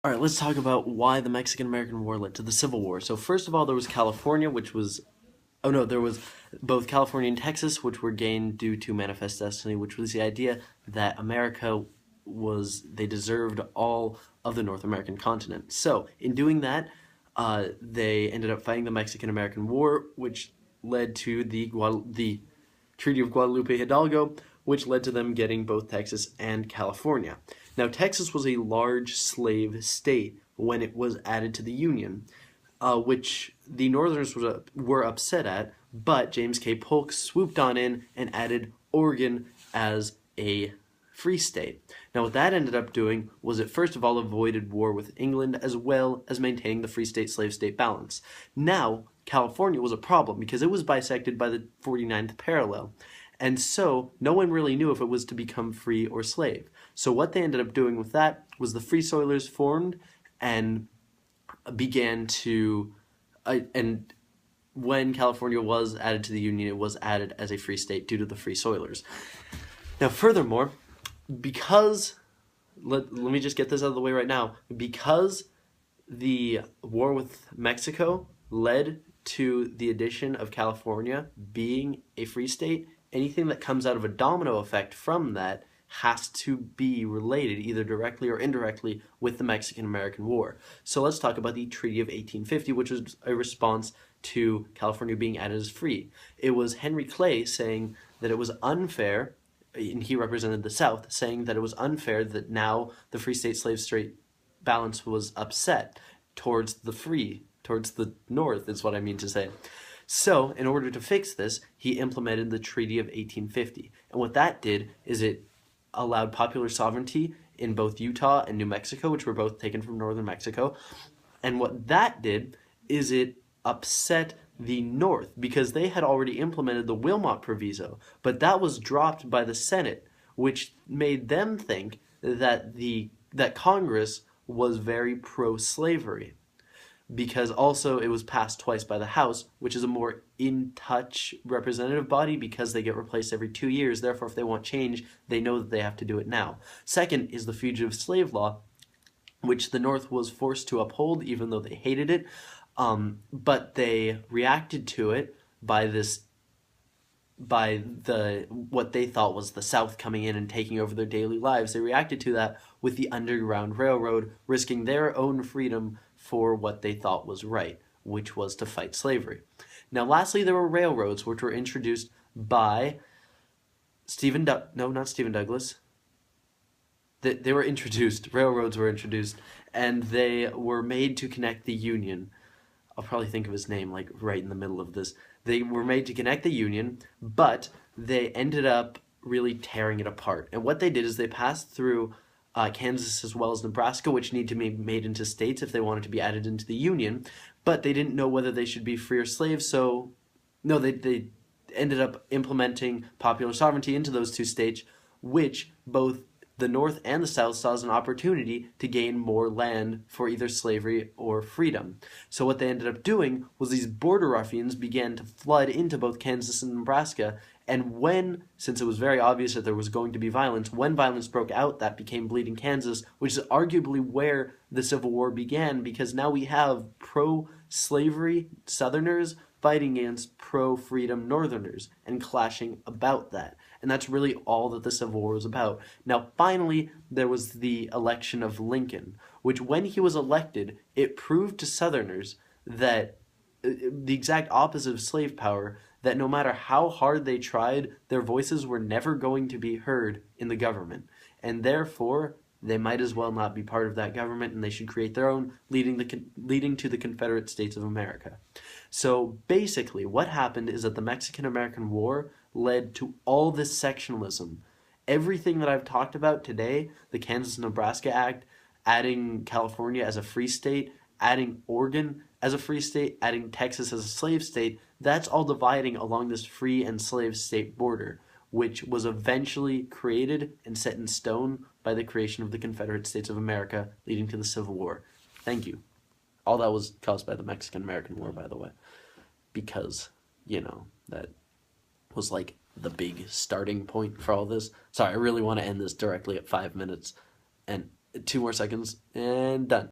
All right, let's talk about why the Mexican-American War led to the Civil War. So first of all, there was California, which was, oh no, there was both California and Texas, which were gained due to Manifest Destiny, which was the idea that America they deserved all of the North American continent. So in doing that, they ended up fighting the Mexican-American War, which led to the Treaty of Guadalupe Hidalgo, which led to them getting both Texas and California. Now, Texas was a large slave state when it was added to the Union, which the Northerners were upset at, but James K. Polk swooped on in and added Oregon as a free state. Now, what that ended up doing was it first of all avoided war with England as well as maintaining the free state-slave state balance. Now, California was a problem because it was bisected by the 49th parallel. And so no one really knew if it was to become free or slave. So what they ended up doing with that was the Free Soilers formed and began to, and when California was added to the Union, it was added as a free state due to the Free Soilers. Now furthermore, because, let me just get this out of the way right now, because the war with Mexico led to the addition of California being a free state, anything that comes out of a domino effect from that has to be related either directly or indirectly with the Mexican-American War. So let's talk about the Treaty of 1850, which was a response to California being added as free. It was Henry Clay saying that it was unfair, and he represented the South, saying that it was unfair that now the free state-slave state balance was upset towards the North is what I mean to say. So, in order to fix this, he implemented the Treaty of 1850. And what that did is it allowed popular sovereignty in both Utah and New Mexico, which were both taken from northern Mexico. And what that did is it upset the North because they had already implemented the Wilmot Proviso, but that was dropped by the Senate, which made them think that that Congress was very pro-slavery. Because also it was passed twice by the House, which is a more in-touch representative body because they get replaced every 2 years. Therefore, if they want change, they know that they have to do it now. Second is the Fugitive Slave Law, which the North was forced to uphold even though they hated it. But they reacted to it by what they thought was the South coming in and taking over their daily lives. They reacted to that with the Underground Railroad, risking their own freedom for what they thought was right, which was to fight slavery. Now, lastly, there were railroads, which were introduced by not Stephen Douglas. They were introduced, railroads were introduced, and they were made to connect the Union. I'll probably think of his name like right in the middle of this. They were made to connect the Union, but they ended up really tearing it apart. And what they did is they passed through Kansas as well as Nebraska, which need to be made into states if they wanted to be added into the Union, but they didn't know whether they should be free or slave, so no, they ended up implementing popular sovereignty into those two states, which both the North and the South saw as an opportunity to gain more land for either slavery or freedom. So what they ended up doing was these border ruffians began to flood into both Kansas and Nebraska, and since it was very obvious that there was going to be violence, when violence broke out, that became Bleeding Kansas, which is arguably where the Civil War began, because now we have pro-slavery Southerners fighting against pro-freedom Northerners and clashing about that. And that's really all that the Civil War was about. Now, finally, there was the election of Lincoln, which when he was elected, it proved to Southerners that the exact opposite of slave power, that no matter how hard they tried, their voices were never going to be heard in the government. And therefore, they might as well not be part of that government, and they should create their own, leading to the Confederate States of America. So basically, what happened is that the Mexican-American War led to all this sectionalism. Everything that I've talked about today, the Kansas-Nebraska Act, adding California as a free state, adding Oregon as a free state, adding Texas as a slave state, that's all dividing along this free and slave state border, which was eventually created and set in stone by the creation of the Confederate States of America, leading to the Civil War. Thank you. All that was caused by the Mexican-American War, by the way, because, that was like the big starting point for all this. Sorry, I really want to end this directly at 5 minutes and 2 more seconds and done.